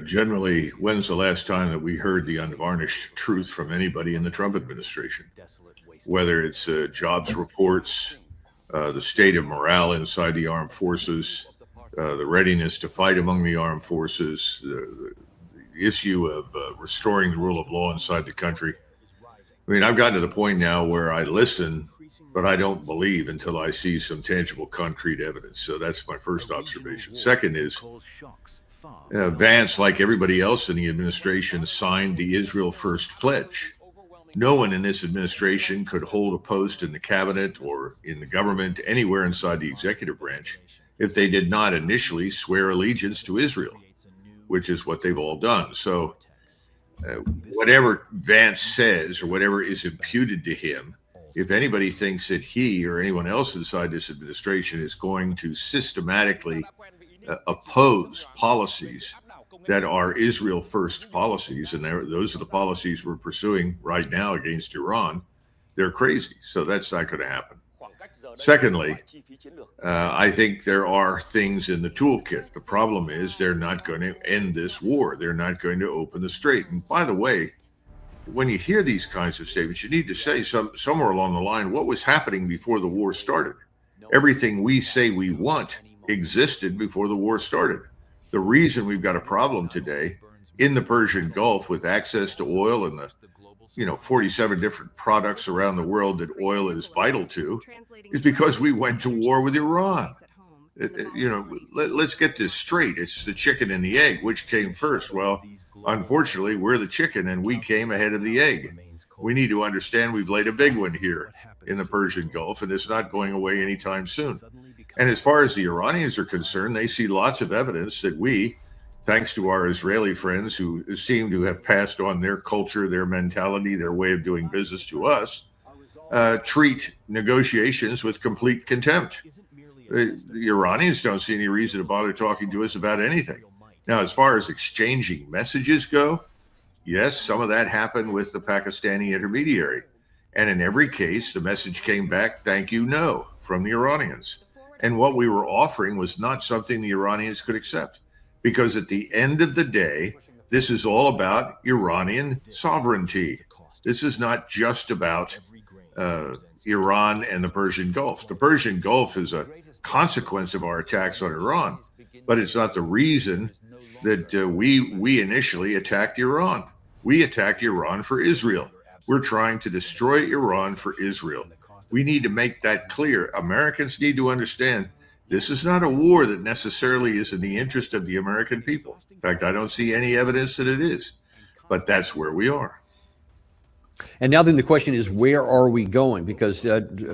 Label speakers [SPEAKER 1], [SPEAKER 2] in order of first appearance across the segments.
[SPEAKER 1] Generally, when's the last time that we heard the unvarnished truth from anybody in the Trump administration? Whether it's jobs reports, the state of morale inside the armed forces, the readiness to fight among the armed forces, the issue of restoring the rule of law inside the country. I mean, I've gotten to the point now where I listen, but I don't believe until I see some tangible, concrete evidence. So that's my first observation. Second is Vance, like everybody else in the administration, signed the Israel First Pledge. No one in this administration could hold a post in the cabinet or in the government anywhere inside the executive branch if they did not initially swear allegiance to Israel, which is what they've all done. So whatever Vance says or whatever is imputed to him, if anybody thinks that he or anyone else inside this administration is going to systematically oppose policies that are Israel first policies, and those are the policies we're pursuing right now against Iran, they're crazy. So that's not going to happen. Secondly, I think there are things in the toolkit. The problem is they're not going to end this war. They're not going to open the strait. And by the way, when you hear these kinds of statements, you need to say somewhere along the line what was happening before the war started. Everything we say we want existed before the war started. The reason we've got a problem today in the Persian Gulf with access to oil and the 47 different products around the world that oil is vital to is because we went to war with Iran. Let's get this straight. It's the chicken and the egg. Which came first? Well, unfortunately, we're the chicken and we came ahead of the egg. We need to understand we've laid a big one here in the Persian Gulf, and it's not going away anytime soon. And as far as the Iranians are concerned, they see lots of evidence that we, thanks to our Israeli friends who seem to have passed on their culture, their mentality, their way of doing business to us, treat negotiations with complete contempt. The Iranians don't see any reason to bother talking to us about anything. Now, as far as exchanging messages go, yes, some of that happened with the Pakistani intermediary. And in every case, the message came back, thank you, no, from the Iranians. And what we were offering was not something the Iranians could accept. Because at the end of the day, this is all about Iranian sovereignty. This is not just about Iran and the Persian Gulf. The Persian Gulf is a consequence of our attacks on Iran, but it's not the reason that we initially attacked Iran. We attacked Iran for Israel. We're trying to destroy Iran for Israel. We need to make that clear. Americans need to understand this is not a war that necessarily is in the interest of the American people. In fact, I don't see any evidence that it is, but that's where we are.
[SPEAKER 2] And now then the question is, where are we going? Because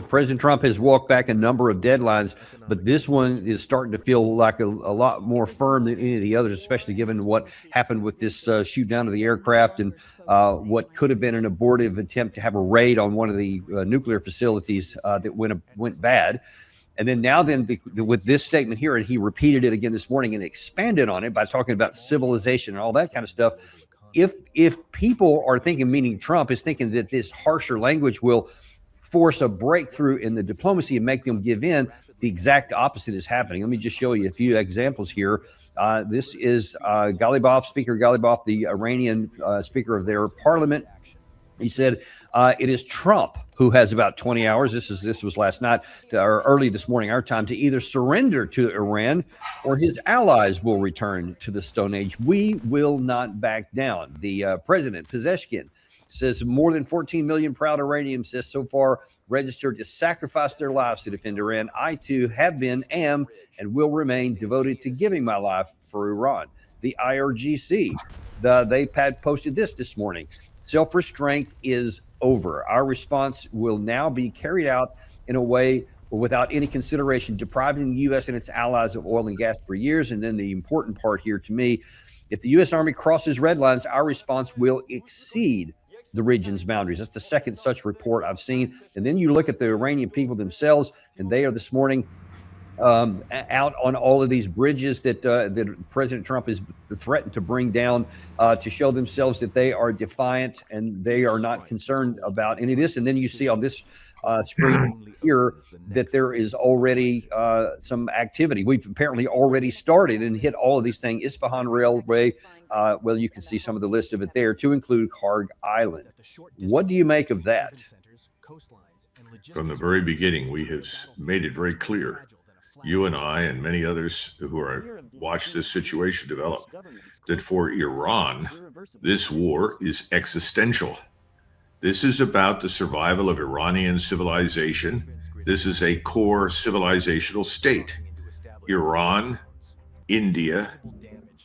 [SPEAKER 2] President Trump has walked back a number of deadlines, but this one is starting to feel like a lot more firm than any of the others, especially given what happened with this shoot down of the aircraft and what could have been an abortive attempt to have a raid on one of the nuclear facilities that went bad. And then with this statement here, and he repeated it again this morning and expanded on it by talking about civilization and all that kind of stuff. If people are thinking, meaning Trump is thinking that this harsher language will force a breakthrough in the diplomacy and make them give in, the exact opposite is happening. Let me just show you a few examples here. This is Ghalibaf, Speaker Ghalibaf, the Iranian Speaker of their parliament. He said, it is Trump who has about 20 hours. This was last night or early this morning, our time, to either surrender to Iran or his allies will return to the Stone Age. We will not back down. The president, Pezeshkian, says more than 14 million proud Iranians has so far registered to sacrifice their lives to defend Iran. I, too, have been, am, and will remain devoted to giving my life for Iran. The IRGC, they posted this morning. Self-restraint is over. Our response will now be carried out in a way without any consideration, depriving the U.S. and its allies of oil and gas for years. And then the important part here to me, if the U.S. Army crosses red lines, our response will exceed the region's boundaries. That's the second such report I've seen. And then you look at the Iranian people themselves, and they are this morning out on all of these bridges that President Trump has threatened to bring down to show themselves that they are defiant and they are not concerned about any of this. And then you see on this screen here that there is already some activity. We've apparently already started and hit all of these things. Isfahan Railway, well, you can see some of the list of it there, to include Karg Island. What do you make of that?
[SPEAKER 1] From the very beginning, we have made it very clear, you and I and many others who are watched this situation develop, that for Iran, this war is existential. This is about the survival of Iranian civilization. This is a core civilizational state. Iran, India,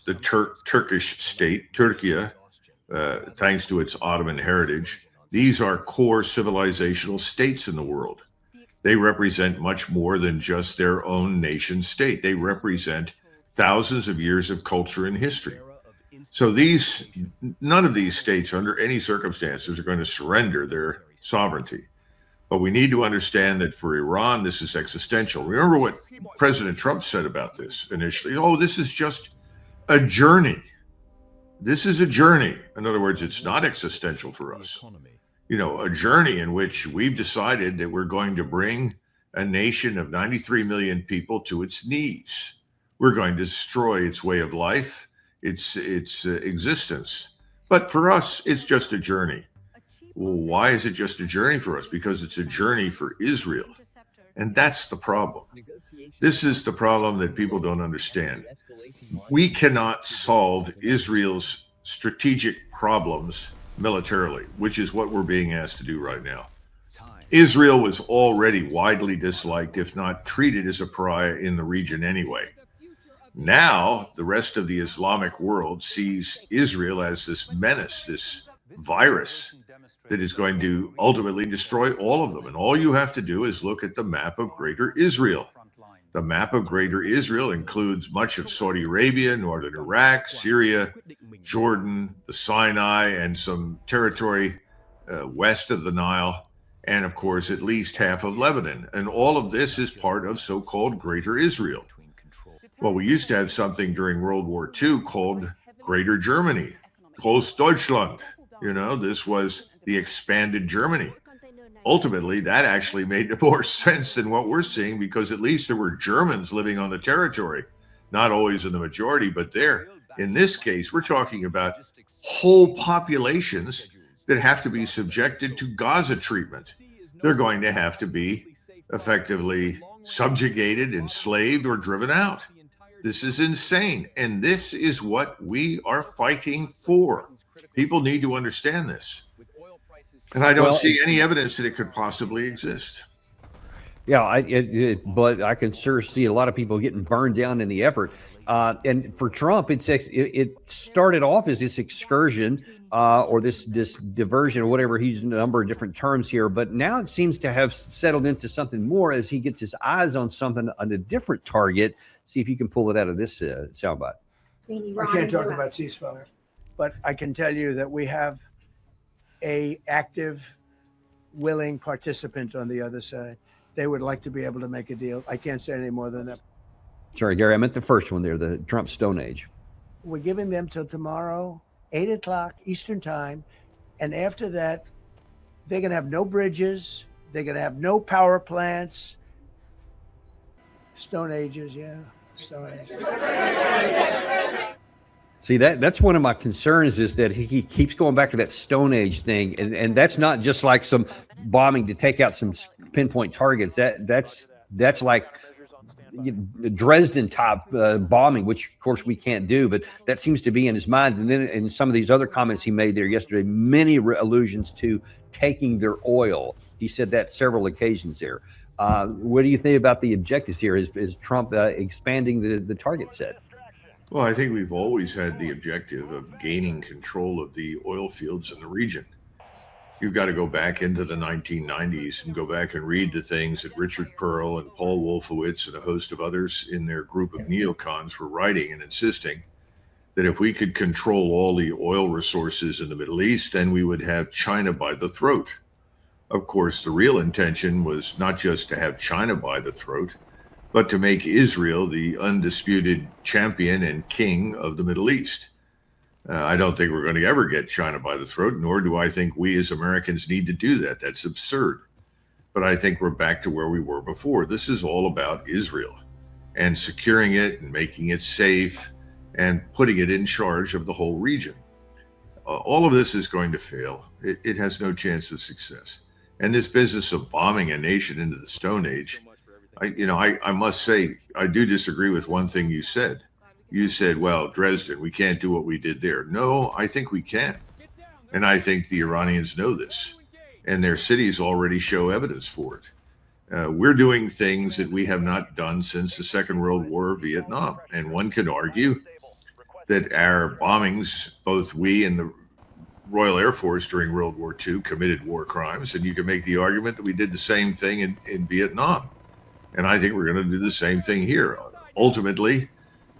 [SPEAKER 1] the Turkish state, Turkey, thanks to its Ottoman heritage, these are core civilizational states in the world. They represent much more than just their own nation state. They represent thousands of years of culture and history. So none of these states under any circumstances are going to surrender their sovereignty. But we need to understand that for Iran, this is existential. Remember what President Trump said about this initially. Oh, this is just a journey. This is a journey. In other words, it's not existential for us. A journey in which we've decided that we're going to bring a nation of 93 million people to its knees. We're going to destroy its way of life, its existence. But for us, it's just a journey. Well, why is it just a journey for us? Because it's a journey for Israel. And that's the problem. This is the problem that people don't understand. We cannot solve Israel's strategic problems militarily, which is what we're being asked to do right now. Israel was already widely disliked, if not treated as a pariah in the region anyway. Now, the rest of the Islamic world sees Israel as this menace, this virus that is going to ultimately destroy all of them. And all you have to do is look at the map of Greater Israel. The map of Greater Israel includes much of Saudi Arabia, northern Iraq, Syria, Jordan, the Sinai, and some territory west of the Nile, and of course, at least half of Lebanon. And all of this is part of so-called Greater Israel. Well, we used to have something during World War II called Greater Germany, Großdeutschland. This was the expanded Germany. Ultimately, that actually made more sense than what we're seeing, because at least there were Germans living on the territory, not always in the majority, but there. In this case, we're talking about whole populations that have to be subjected to Gaza treatment. They're going to have to be effectively subjugated, enslaved, or driven out. This is insane. And this is what we are fighting for. People need to understand this. And I don't see any evidence that it could possibly exist.
[SPEAKER 2] Yeah, but I can sure see a lot of people getting burned down in the effort. And for Trump, it started off as this excursion or this diversion or whatever. He's using a number of different terms here, but now it seems to have settled into something more as he gets his eyes on something on a different target. See if you can pull it out of this soundbite.
[SPEAKER 3] I can't talk about ceasefire, but I can tell you that we have a active, willing participant on the other side. They would like to be able to make a deal. I can't say any more than that.
[SPEAKER 2] Sorry, Gary, I meant the first one there, the Trump Stone Age.
[SPEAKER 3] We're giving them till tomorrow, 8 o'clock Eastern time. And after that, they're going to have no bridges. They're going to have no power plants. Stone Ages, yeah. Stone Ages.
[SPEAKER 2] See, that's one of my concerns, is that he keeps going back to that Stone Age thing. And that's not just like some bombing to take out some pinpoint targets. That's like Dresden type bombing, which of course we can't do, but that seems to be in his mind. And then in some of these other comments he made there yesterday, many allusions to taking their oil. He said that several occasions there. What do you think about the objectives here? Is Trump expanding the target set?
[SPEAKER 1] Well, I think we've always had the objective of gaining control of the oil fields in the region. You've got to go back into the 1990s and go back and read the things that Richard Pearl and Paul Wolfowitz and a host of others in their group of neocons were writing and insisting that if we could control all the oil resources in the Middle East, then we would have China by the throat. Of course, the real intention was not just to have China by the throat, but to make Israel the undisputed champion and king of the Middle East. I don't think we're going to ever get China by the throat, nor do I think we as Americans need to do that. That's absurd. But I think we're back to where we were before. This is all about Israel and securing it and making it safe and putting it in charge of the whole region. All of this is going to fail. It has no chance of success. And this business of bombing a nation into the Stone Age, I must say, I do disagree with one thing you said. You said, well, Dresden, we can't do what we did there. No, I think we can. And I think the Iranians know this. And their cities already show evidence for it. We're doing things that we have not done since the Second World War or Vietnam. And one could argue that our bombings, both we and the Royal Air Force during World War II, committed war crimes. And you can make the argument that we did the same thing in Vietnam. And I think we're going to do the same thing here. Ultimately,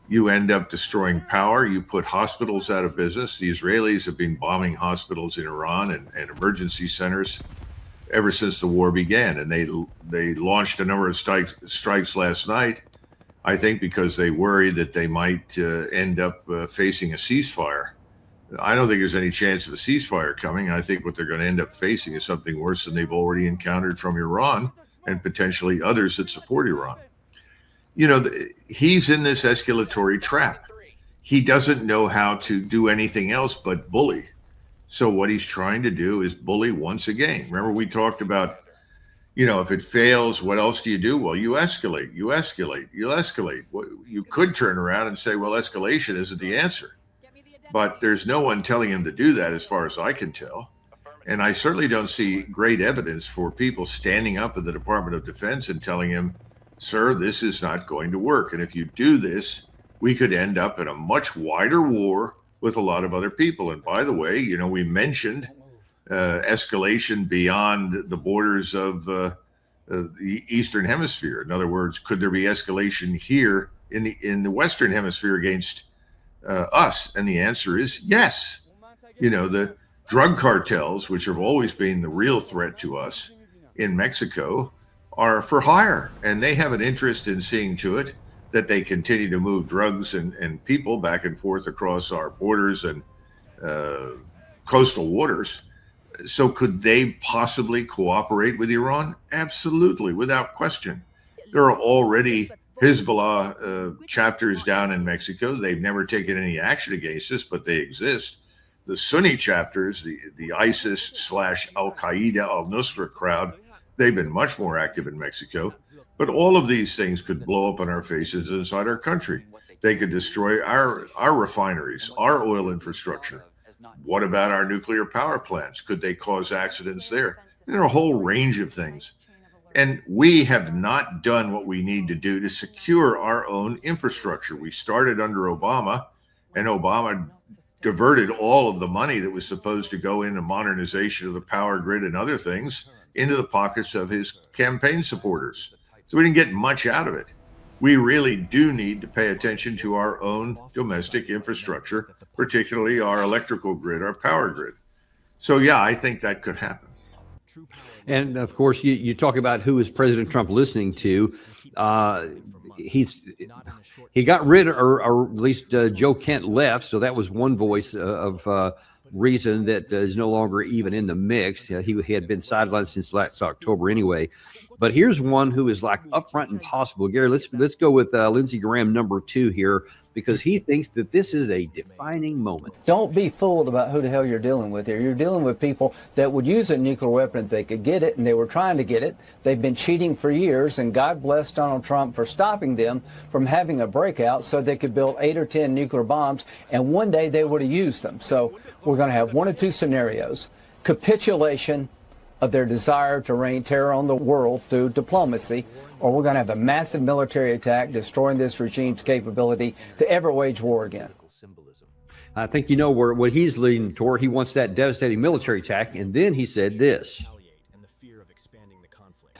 [SPEAKER 1] you end up destroying power. You put hospitals out of business. The Israelis have been bombing hospitals in Iran and emergency centers ever since the war began. And they launched a number of strikes last night, I think because they worried that they might end up facing a ceasefire. I don't think there's any chance of a ceasefire coming. I think what they're going to end up facing is something worse than they've already encountered from Iran and potentially others that support Iran. He's in this escalatory trap. He doesn't know how to do anything else but bully. So what he's trying to do is bully once again. Remember, we talked about, if it fails, what else do you do? Well, you escalate, you escalate, you escalate. Well, you could turn around and say, well, escalation isn't the answer. But there's no one telling him to do that as far as I can tell. And I certainly don't see great evidence for people standing up at the Department of Defense and telling him, sir, this is not going to work. And if you do this, we could end up in a much wider war with a lot of other people. And by the way, we mentioned escalation beyond the borders of the Eastern Hemisphere. In other words, could there be escalation here in the Western Hemisphere against us? And the answer is yes. The drug cartels, which have always been the real threat to us in Mexico, are for hire, and they have an interest in seeing to it that they continue to move drugs and people back and forth across our borders and coastal waters. So could they possibly cooperate with Iran? Absolutely, without question. There are already Hezbollah chapters down in Mexico. They've never taken any action against us, but they exist. The Sunni chapters, the ISIS / Al-Qaeda, Al-Nusra crowd, they've been much more active in Mexico. But all of these things could blow up in our faces inside our country. They could destroy our refineries, our oil infrastructure. What about our nuclear power plants? Could they cause accidents there? There are a whole range of things. And we have not done what we need to do to secure our own infrastructure. We started under Obama, and Obama diverted all of the money that was supposed to go into modernization of the power grid and other things into the pockets of his campaign supporters. So we didn't get much out of it. We really do need to pay attention to our own domestic infrastructure, particularly our electrical grid, our power grid. So, yeah, I think that could happen.
[SPEAKER 2] And of course, you talk about who is President Trump listening to. He got rid of, or at least Joe Kent left. So that was one voice of reason that is no longer even in the mix. He had been sidelined since last October anyway. But here's one who is like upfront and possible. Gary, let's go with Lindsey Graham number 2 here, because he thinks that this is a defining moment.
[SPEAKER 4] Don't be fooled about who the hell you're dealing with here. You're dealing with people that would use a nuclear weapon if they could get it, and they were trying to get it. They've been cheating for years, and God bless Donald Trump for stopping them from having a breakout so they could build 8 or 10 nuclear bombs, and one day they would have used them. So we're going to have one of two scenarios: capitulation of their desire to rain terror on the world through diplomacy, or we're going to have a massive military attack destroying this regime's capability to ever wage war again.
[SPEAKER 2] I think you know what he's leaning toward. He wants that devastating military attack, and then he said this.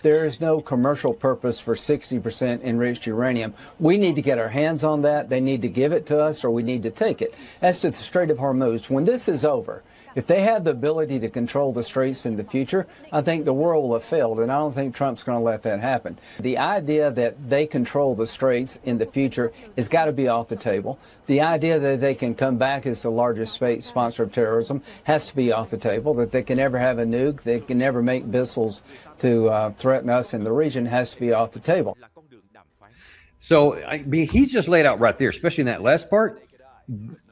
[SPEAKER 4] There is no commercial purpose for 60% enriched uranium. We need to get our hands on that. They need to give it to us, or we need to take it. As to the Strait of Hormuz, when this is over, if they have the ability to control the straits in the future, I think the world will have failed, and I don't think Trump's going to let that happen. The idea that they control the straits in the future has got to be off the table. The idea that they can come back as the largest state sponsor of terrorism has to be off the table. That they can never have a nuke, they can never make missiles to threaten us in the region has to be off the table.
[SPEAKER 2] So, I mean, he's just laid out right there, especially in that last part.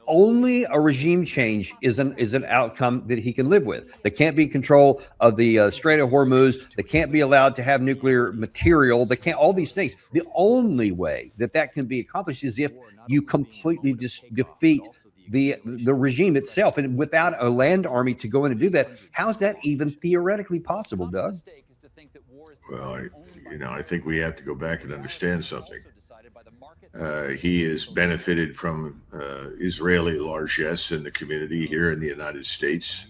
[SPEAKER 2] Only a regime change is an outcome that he can live with. There can't be control of the Strait of Hormuz. They can't be allowed to have nuclear material. They can't, all these things. The only way that can be accomplished is if you completely defeat the regime itself. And without a land army to go in and do that, how's that even theoretically possible, Doug?
[SPEAKER 1] Well, I think we have to go back and understand something. He has benefited from Israeli largesse in the community here in the United States.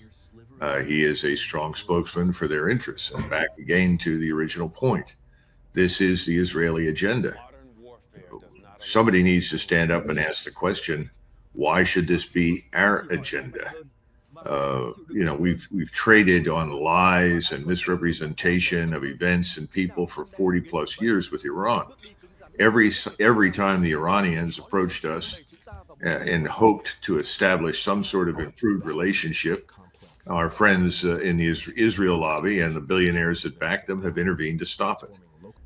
[SPEAKER 1] He is a strong spokesman for their interests. And back again to the original point, this is the Israeli agenda. Somebody needs to stand up and ask the question, why should this be our agenda? We've traded on lies and misrepresentation of events and people for 40 plus years with Iran. Every time the Iranians approached us and hoped to establish some sort of improved relationship, our friends in the Israel lobby and the billionaires that back them have intervened to stop it.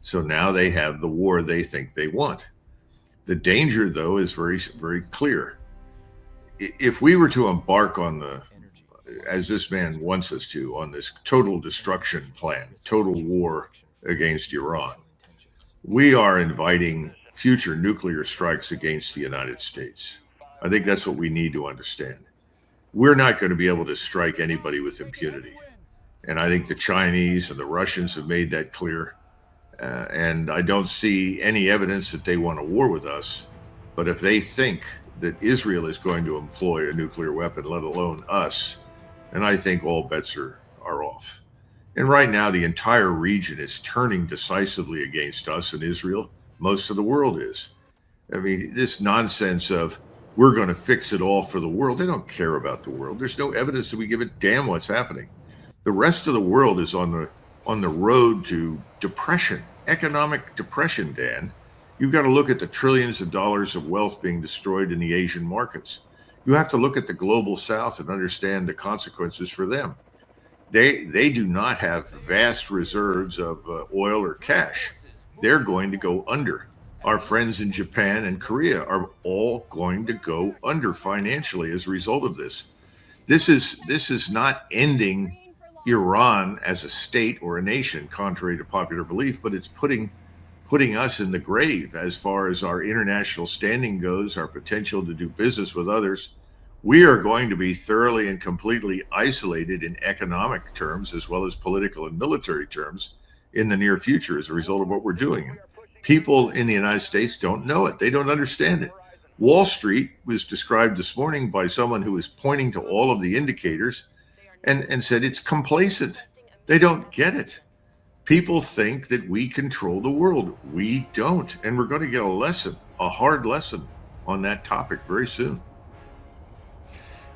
[SPEAKER 1] So now they have the war they think they want. The danger, though, is very, very clear. If we were to embark on as this man wants us to, on this total destruction plan, total war against Iran, we are inviting future nuclear strikes against the United States. I think that's what we need to understand. We're not going to be able to strike anybody with impunity. And I think the Chinese and the Russians have made that clear. And I don't see any evidence that they want a war with us. But if they think that Israel is going to employ a nuclear weapon, let alone us, and I think all bets are off. And right now, the entire region is turning decisively against us and Israel. Most of the world is. I mean, this nonsense of we're going to fix it all for the world. They don't care about the world. There's no evidence that we give a damn what's happening. The rest of the world is on the road to depression, economic depression, Dan. You've got to look at the trillions of dollars of wealth being destroyed in the Asian markets. You have to look at the global South and understand the consequences for them. They do not have vast reserves of oil or cash. They're going to go under. Our friends in Japan and Korea are all going to go under financially as a result of this. This is not ending Iran as a state or a nation, contrary to popular belief, but it's putting us in the grave as far as our international standing goes, our potential to do business with others. We are going to be thoroughly and completely isolated in economic terms, as well as political and military terms, in the near future as a result of what we're doing. People in the United States don't know it. They don't understand it. Wall Street was described this morning by someone who was pointing to all of the indicators and said it's complacent. They don't get it. People think that we control the world. We don't. And we're going to get a hard lesson on that topic very soon.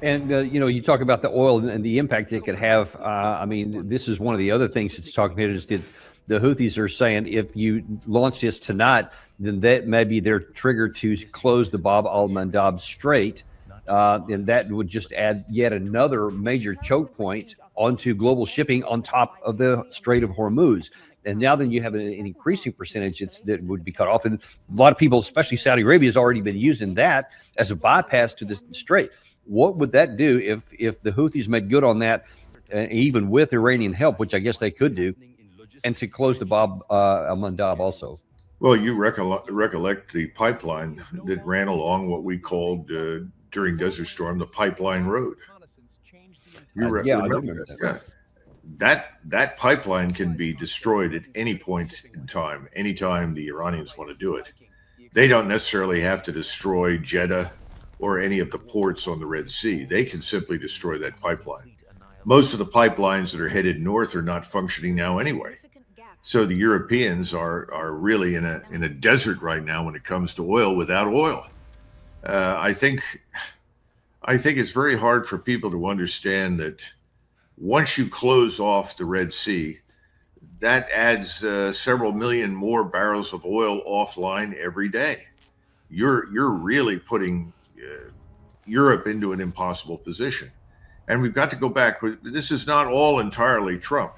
[SPEAKER 2] And, you talk about the oil and the impact it could have. I mean, this is one of the other things that's talking about is that the Houthis are saying if you launch this tonight, then that may be their trigger to close the Bab al-Mandab Strait. And that would just add yet another major choke point onto global shipping on top of the Strait of Hormuz. And now then you have an increasing percentage that would be cut off. And a lot of people, especially Saudi Arabia, has already been using that as a bypass to the strait. What would that do if the Houthis made good on that, even with Iranian help, which I guess they could do, and to close the Bab al-Mandab also?
[SPEAKER 1] Well, you recollect the pipeline that ran along what we called during Desert Storm the Pipeline Road.
[SPEAKER 2] Yeah, I remember that.
[SPEAKER 1] Yeah. That pipeline can be destroyed at any point in time, anytime the Iranians want to do it. They don't necessarily have to destroy Jeddah or any of the ports on the Red Sea. They can simply destroy that pipeline. Most of the pipelines that are headed north are not functioning now anyway. So the Europeans are really in a desert right now when it comes to oil without oil. I think it's very hard for people to understand that once you close off the Red Sea, that adds several million more barrels of oil offline every day. You're really putting Europe into an impossible position. And we've got to go back. This is not all entirely Trump.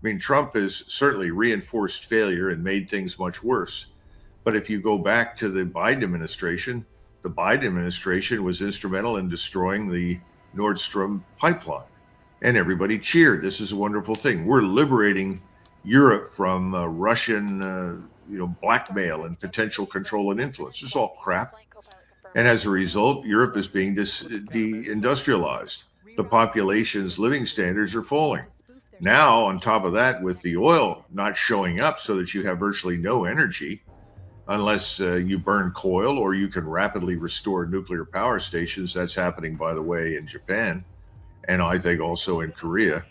[SPEAKER 1] I mean, Trump has certainly reinforced failure and made things much worse. But if you go back to the Biden administration was instrumental in destroying the Nord Stream pipeline. And everybody cheered. This is a wonderful thing. We're liberating Europe from Russian blackmail and potential control and influence. It's all crap. And as a result, Europe is being deindustrialized. The population's living standards are falling. Now, on top of that, with the oil not showing up so that you have virtually no energy, unless you burn coal or you can rapidly restore nuclear power stations. That's happening, by the way, in Japan, and I think also in Korea.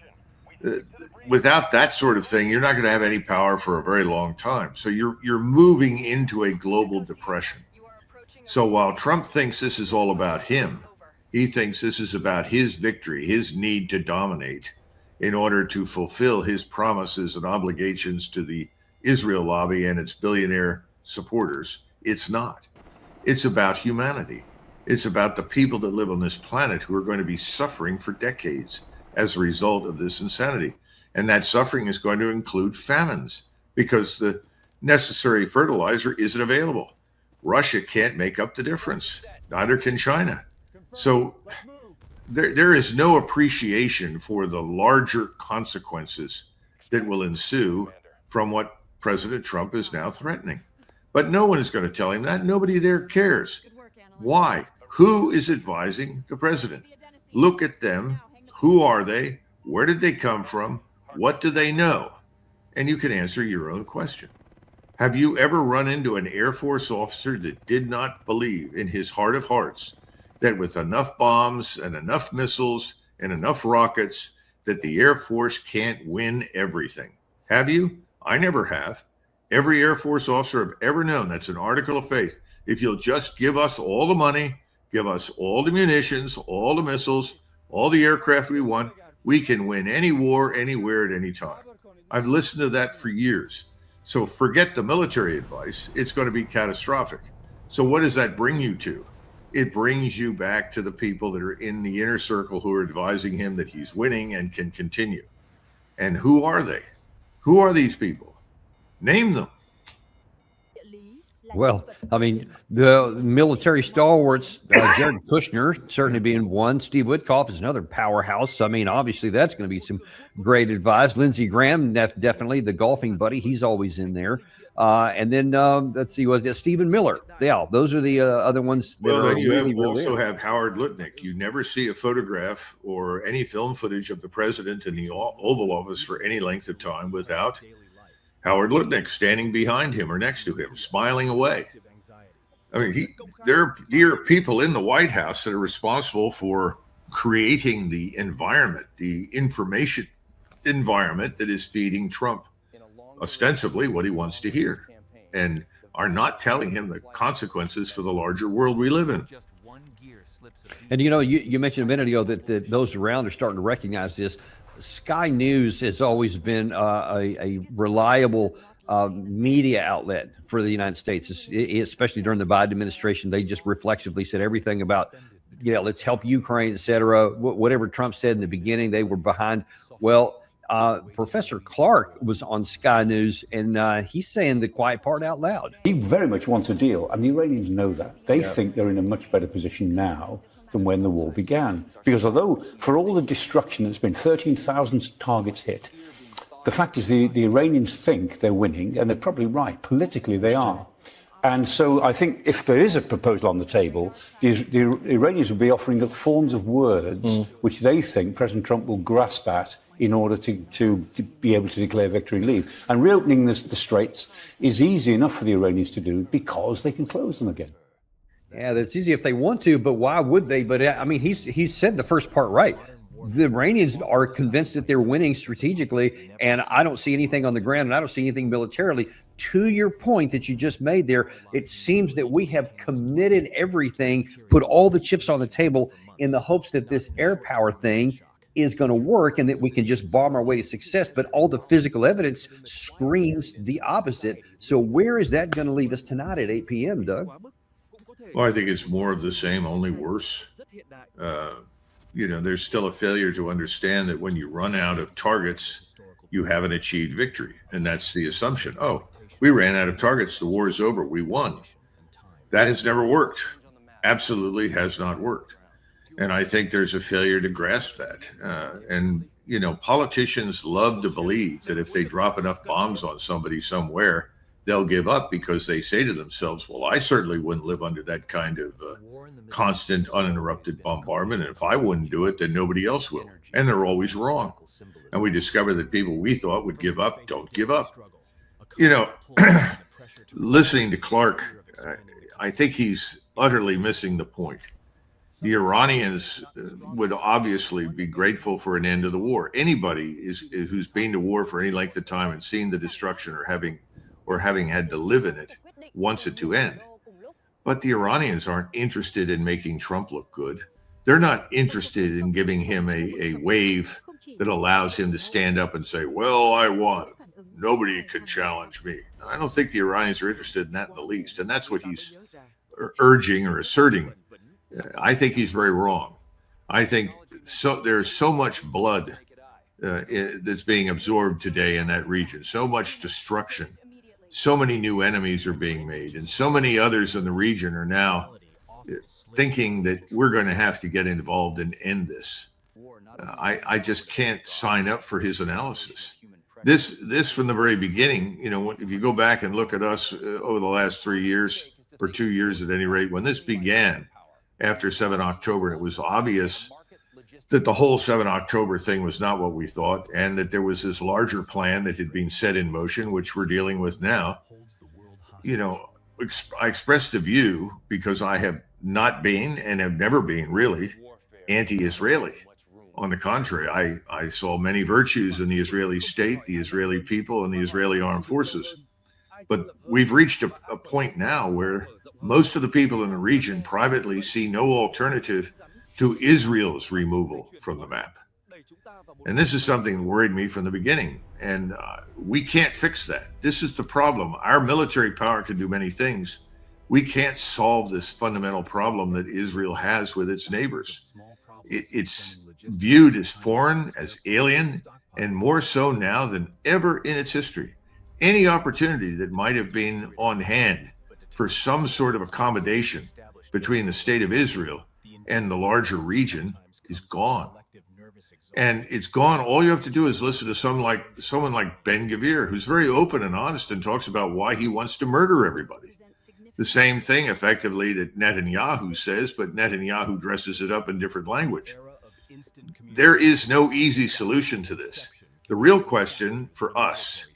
[SPEAKER 1] Without that sort of thing, you're not going to have any power for a very long time. So you're moving into a global depression. So while Trump thinks this is all about him, he thinks this is about his victory, his need to dominate in order to fulfill his promises and obligations to the Israel lobby and its billionaire supporters. It's not. It's about humanity. It's about the people that live on this planet who are going to be suffering for decades as a result of this insanity. And that suffering is going to include famines because the necessary fertilizer isn't available. Russia can't make up the difference. Neither can China. So there is no appreciation for the larger consequences that will ensue from what President Trump is now threatening. But no one is going to tell him that. Nobody there cares. Why? Who is advising the president? Look at them. Who are they? Where did they come from? What do they know? And you can answer your own question. Have you ever run into an Air Force officer that did not believe in his heart of hearts that with enough bombs and enough missiles and enough rockets that the Air Force can't win everything? Have you? I never have. Every Air Force officer I've ever known, that's an article of faith. If you'll just give us all the money, give us all the munitions, all the missiles, all the aircraft we want, we can win any war, anywhere, at any time. I've listened to that for years. So forget the military advice. It's going to be catastrophic. So what does that bring you to? It brings you back to the people that are in the inner circle who are advising him that he's winning and can continue. And who are they? Who are these people? Name them.
[SPEAKER 2] Well, I mean, the military stalwarts, Jared Kushner certainly being one. Steve Witkoff is another powerhouse. I mean, obviously, that's going to be some great advice. Lindsey Graham, definitely the golfing buddy. He's always in there. And then let's see, was it Stephen Miller? Yeah, those are the other ones. That
[SPEAKER 1] well,
[SPEAKER 2] are
[SPEAKER 1] then you
[SPEAKER 2] really,
[SPEAKER 1] also have Howard Lutnick. You never see a photograph or any film footage of the president in the Oval Office for any length of time without Howard Lutnick standing behind him or next to him, smiling away. I mean, there are people in the White House that are responsible for creating the environment, the information environment that is feeding Trump ostensibly what he wants to hear, and are not telling him the consequences for the larger world we live in.
[SPEAKER 2] And you mentioned a minute ago that those around are starting to recognize this. Sky News has always been a reliable media outlet for the United States, especially during the Biden administration. They just reflexively said everything about, let's help Ukraine, et cetera. Whatever Trump said in the beginning, they were behind. Well, Professor Clark was on Sky News, and he's saying the quiet part out loud.
[SPEAKER 5] He very much wants a deal, and the Iranians know that. They think they're in a much better position now than when the war began. Because although for all the destruction that's been 13,000 targets hit, the fact is the Iranians think they're winning, and they're probably right. Politically, they are. And so I think if there is a proposal on the table, the Iranians will be offering up forms of words which they think President Trump will grasp at in order to be able to declare victory and leave. And reopening the straits is easy enough for the Iranians to do because they can close them again.
[SPEAKER 2] Yeah, that's easy if they want to, but why would they? But I mean, he said the first part right. the Iranians are convinced that they're winning strategically, and I don't see anything on the ground, and I don't see anything militarily. To your point that you just made there, it seems that we have committed everything, put all the chips on the table in the hopes that this air power thing is going to work and that we can just bomb our way to success. But all the physical evidence screams the opposite. So where is that going to leave us tonight at 8 p.m., Doug?
[SPEAKER 1] Well, I think it's more of the same, only worse. There's still a failure to understand that when you run out of targets, you haven't achieved victory. And that's the assumption. Oh, we ran out of targets. The war is over. We won. That has never worked. Absolutely has not worked. And I think there's a failure to grasp that. Politicians love to believe that if they drop enough bombs on somebody somewhere, they'll give up because they say to themselves, well, I certainly wouldn't live under that kind of constant, uninterrupted bombardment. And if I wouldn't do it, then nobody else will. And they're always wrong. And we discover that people we thought would give up don't give up. Listening to Clark, I think he's utterly missing the point. The Iranians would obviously be grateful for an end to the war. Anybody who's been to war for any length of time and seen the destruction or having had to live in it wants it to end. But the Iranians aren't interested in making Trump look good. They're not interested in giving him a wave that allows him to stand up and say, well, I won. Nobody can challenge me. I don't think the Iranians are interested in that in the least. And that's what he's urging or asserting. I think he's very wrong. I think there's so much blood that's being absorbed today in that region, so much destruction, so many new enemies are being made, and so many others in the region are now thinking that we're going to have to get involved and end this. I just can't sign up for his analysis. This from the very beginning, if you go back and look at us over the last 3 years, or 2 years at any rate, when this began, after 7 October, it was obvious that the whole 7 October thing was not what we thought, and that there was this larger plan that had been set in motion, which we're dealing with now. I expressed a view because I have not been and have never been really anti-Israeli. On the contrary, I saw many virtues in the Israeli state, the Israeli people, and the Israeli armed forces. But we've reached a point now where most of the people in the region privately see no alternative to Israel's removal from the map. And this is something that worried me from the beginning. And we can't fix that. This is the problem. Our military power can do many things. We can't solve this fundamental problem that Israel has with its neighbors. It's viewed as foreign, as alien, and more so now than ever in its history. Any opportunity that might have been on hand for some sort of accommodation between the state of Israel and the larger region is gone. And it's gone. All you have to do is listen to someone like Ben-Gvir, who's very open and honest and talks about why he wants to murder everybody. The same thing effectively that Netanyahu says, but Netanyahu dresses it up in different language. There is no easy solution to this. The real question for us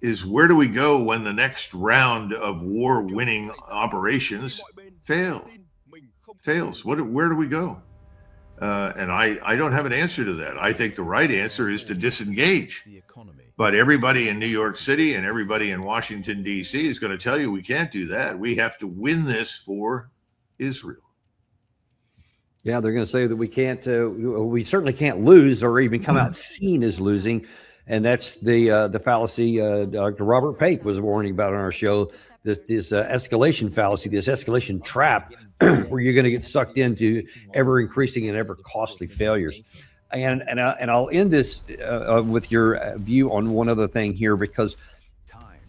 [SPEAKER 1] is, where do we go when the next round of war-winning operations fails? Where do we go? And I don't have an answer to that. I think the right answer is to disengage. But everybody in New York City and everybody in Washington, D.C. is going to tell you we can't do that. We have to win this for Israel.
[SPEAKER 2] Yeah, they're going to say that we can't, we certainly can't lose or even come out seen as losing. And that's the fallacy Dr. Robert Pape was warning about on our show, this escalation fallacy, this escalation trap, where you're going to get sucked into ever increasing and ever costly failures. And I'll end this with your view on one other thing here, because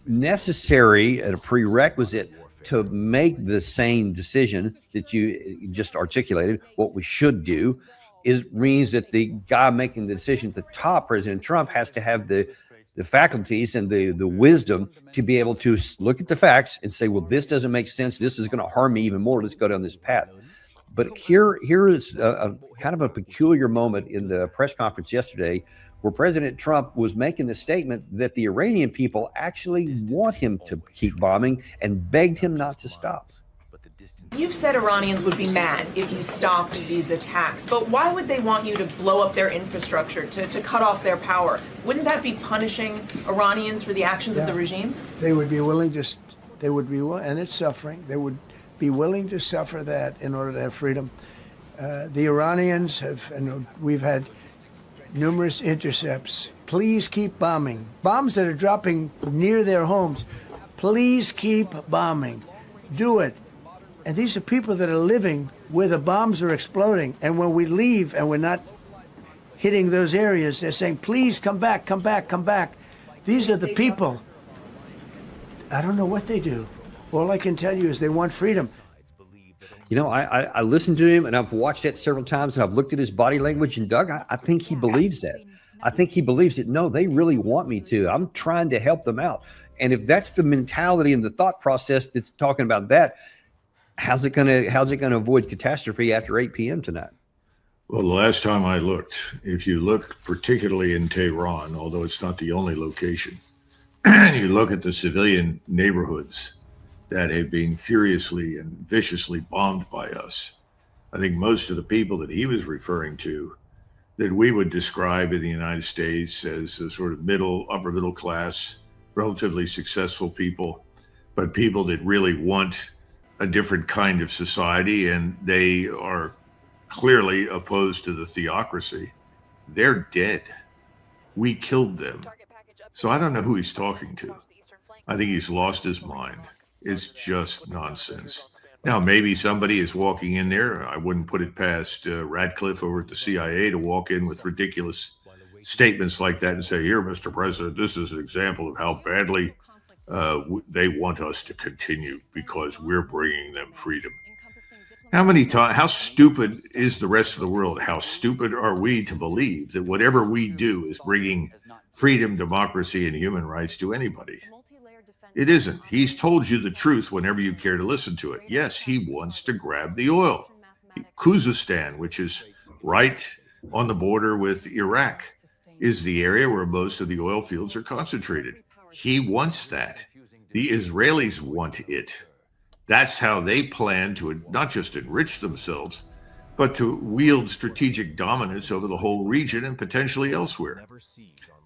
[SPEAKER 2] necessary, a prerequisite to make the sane decision that you just articulated, what we should do, means that the guy making the decision at the top, President Trump, has to have the faculties and the wisdom to be able to look at the facts and say, well, this doesn't make sense. This is going to harm me even more. Let's go down this path. But here is a kind of a peculiar moment in the press conference yesterday, where President Trump was making the statement that the Iranian people actually want him to keep bombing and begged him not to stop.
[SPEAKER 6] You've said Iranians would be mad if you stopped these attacks, but why would they want you to blow up their infrastructure, to cut off their power? Wouldn't that be punishing Iranians for the actions of the regime?
[SPEAKER 3] They would be willing to, and it's suffering, they would be willing to suffer that in order to have freedom. The Iranians have, and we've had numerous intercepts. Please keep bombing. Bombs that are dropping near their homes. Please keep bombing. Do it. And these are people that are living where the bombs are exploding. And when we leave and we're not hitting those areas, they're saying, please come back, come back, come back. These are the people. I don't know what they do. All I can tell you is they want freedom.
[SPEAKER 2] You know, I listened to him and I've watched that several times and I've looked at his body language, and Doug, I think he believes that. I think he believes that, no, they really want me to. I'm trying to help them out. And if that's the mentality and the thought process that's talking about that, how's it going to avoid catastrophe after 8 p.m. tonight?
[SPEAKER 1] Well, the last time I looked, if you look particularly in Tehran, although it's not the only location, you look at the civilian neighborhoods that have been furiously and viciously bombed by us. I think most of the people that he was referring to that we would describe in the United States as a sort of upper middle class, relatively successful people, but people that really want a different kind of society, and they are clearly opposed to the theocracy. They're dead. We killed them. So I don't know who he's talking to. I think he's lost his mind. It's just nonsense. Now, maybe somebody is walking in there. I wouldn't put it past Radcliffe over at the CIA to walk in with ridiculous statements like that and say, here, Mr. President, this is an example of how badly they want us to continue because we're bringing them freedom. How stupid is the rest of the world? How stupid are we to believe that whatever we do is bringing freedom, democracy, and human rights to anybody? It isn't. He's told you the truth whenever you care to listen to it. Yes, he wants to grab the oil. Khuzestan, which is right on the border with Iraq, is the area where most of the oil fields are concentrated. He wants that. The Israelis want it. That's how they plan to not just enrich themselves, but to wield strategic dominance over the whole region and potentially elsewhere.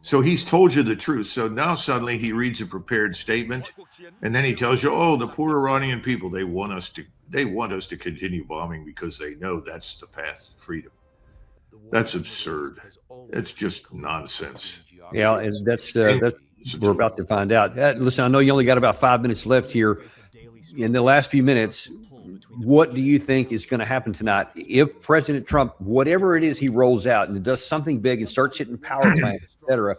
[SPEAKER 1] So he's told you the truth. So now suddenly he reads a prepared statement, and then he tells you, oh, the poor Iranian people, they want us to continue bombing because they know that's the path to freedom. That's absurd. It's just nonsense.
[SPEAKER 2] Yeah, and that's we're about to find out. Listen, I know you only got about 5 minutes left here. In the last few minutes, what do you think is going to happen tonight if President Trump, whatever it is he rolls out and does something big and starts hitting power plants, et cetera,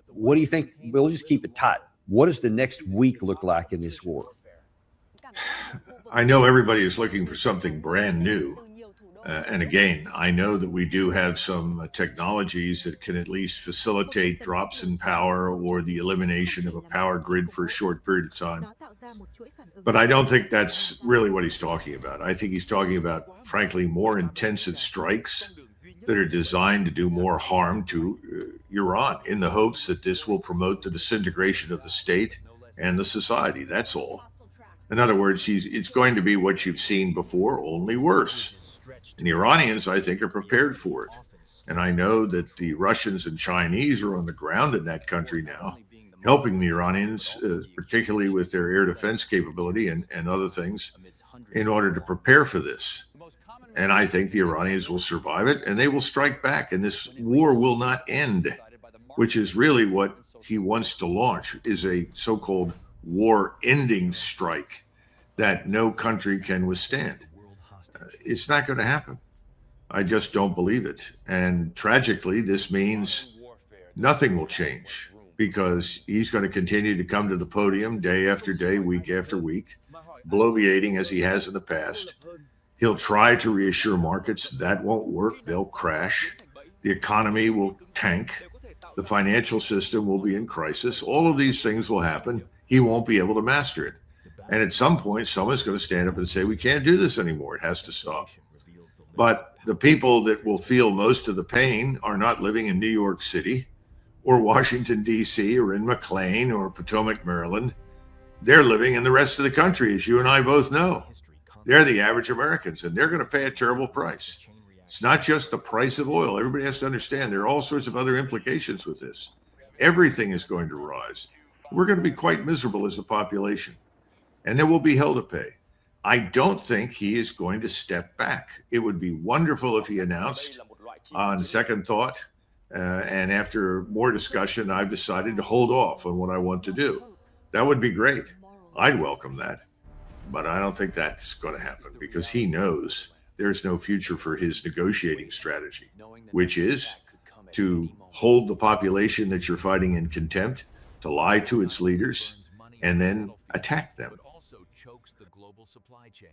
[SPEAKER 2] what do you think? We'll just keep it tight. What does the next week look like in this war?
[SPEAKER 1] I know everybody is looking for something brand new. And again, I know that we do have some technologies that can at least facilitate drops in power or the elimination of a power grid for a short period of time. But I don't think that's really what he's talking about. I think he's talking about, frankly, more intensive strikes that are designed to do more harm to Iran in the hopes that this will promote the disintegration of the state and the society. That's all. In other words, it's going to be what you've seen before, only worse. And the Iranians, I think, are prepared for it. And I know that the Russians and Chinese are on the ground in that country now, helping the Iranians, particularly with their air defense capability and other things, in order to prepare for this. And I think the Iranians will survive it, and they will strike back, and this war will not end, which is really what he wants to launch, is a so-called war-ending strike that no country can withstand. It's not going to happen. I just don't believe it. And tragically, this means nothing will change because he's going to continue to come to the podium day after day, week after week, bloviating as he has in the past. He'll try to reassure markets. That won't work. They'll crash. The economy will tank. The financial system will be in crisis. All of these things will happen. He won't be able to master it. And at some point, someone's going to stand up and say, we can't do this anymore. It has to stop. But the people that will feel most of the pain are not living in New York City or Washington, D.C., or in McLean or Potomac, Maryland. They're living in the rest of the country, as you and I both know. They're the average Americans, and they're going to pay a terrible price. It's not just the price of oil. Everybody has to understand there are all sorts of other implications with this. Everything is going to rise. We're going to be quite miserable as a population, and there will be hell to pay. I don't think he is going to step back. It would be wonderful if he announced, on second thought, and after more discussion, I've decided to hold off on what I want to do. That would be great. I'd welcome that. But I don't think that's going to happen because he knows there's no future for his negotiating strategy, which is to hold the population that you're fighting in contempt, to lie to its leaders, and then attack them.
[SPEAKER 7] Also chokes the global supply chain.